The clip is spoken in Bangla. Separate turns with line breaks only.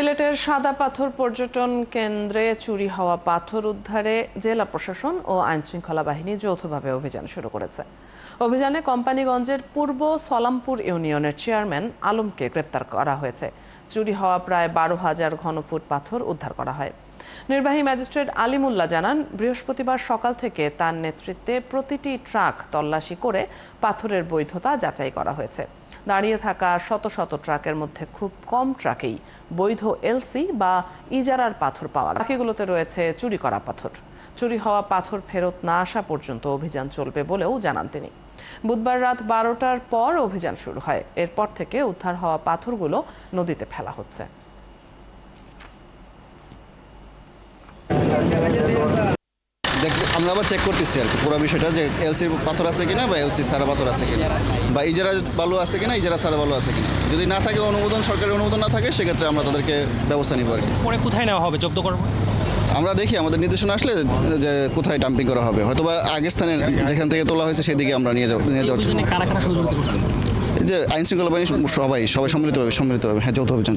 সিলেটের সাদা পাথর পর্যটন কেন্দ্রে চুরি হওয়া পাথর উদ্ধারে জেলা প্রশাসন ও আইনশৃঙ্খলা বাহিনী যৌথভাবে অভিযান শুরু করেছে। অভিযানে কোম্পানিগঞ্জের পূর্ব সলামপুর ইউনিয়নের চেয়ারম্যান আলমকে গ্রেপ্তার করা হয়েছে। চুরি হওয়া প্রায় 12,000 ঘনফুট পাথর উদ্ধার করা হয়। নির্বাহী ম্যাজিস্ট্রেট আলিমুল্লাহ জানান, বৃহস্পতিবার সকাল থেকে তার নেতৃত্বে প্রতিটি ট্রাক তল্লাশি করে পাথরের বৈধতা যাচাই করা হয়েছে। দাঁড়িয়ে থাকা শত শত ট্রাকের মধ্যে খুব কম ট্রাকেই বৈধ এলসি বা ইজারার পাথর পাওয়া, বাকিগুলোতে রয়েছে চুরি করা পাথর। চুরি হওয়া পাথর ফেরত না আসা পর্যন্ত অভিযান চলবে বলেও জানান তিনি। বুধবার রাত 12টার পর অভিযান শুরু হয়। এরপর থেকে উদ্ধার হওয়া পাথরগুলো নদীতে ফেলা হচ্ছে।
আমরা আবার চেক করতেছি আর কি পুরো বিষয়টা, যে এলসির পাথর আছে কিনা বা এলসি সারা পাথর আছে কিনা, বা ইজারা বালু আছে কিনা, ইজারা সারা বালু আছে কিনা। যদি না থাকে, অনুমোদন, সরকারি অনুমোদন না থাকে, সেক্ষেত্রে আমরা তাদেরকে ব্যবস্থা নিব আর কি।
পরে কোথায় নেওয়া হবে, জব্দ করবো?
আমরা দেখি আমাদের নির্দেশনা আসলে যে কোথায় ডাম্পিং করা হবে, হয়তোবা আগের স্থানে যেখান থেকে তোলা হয়েছে সেদিকে আমরা নিয়ে যাওয়ার
কারা কারা সহযোগিতা করছেন?
যে আইনশৃঙ্খলা বাহিনী সবাই সম্মিলিতভাবে হ্যাঁ, যৌথ অভিযান।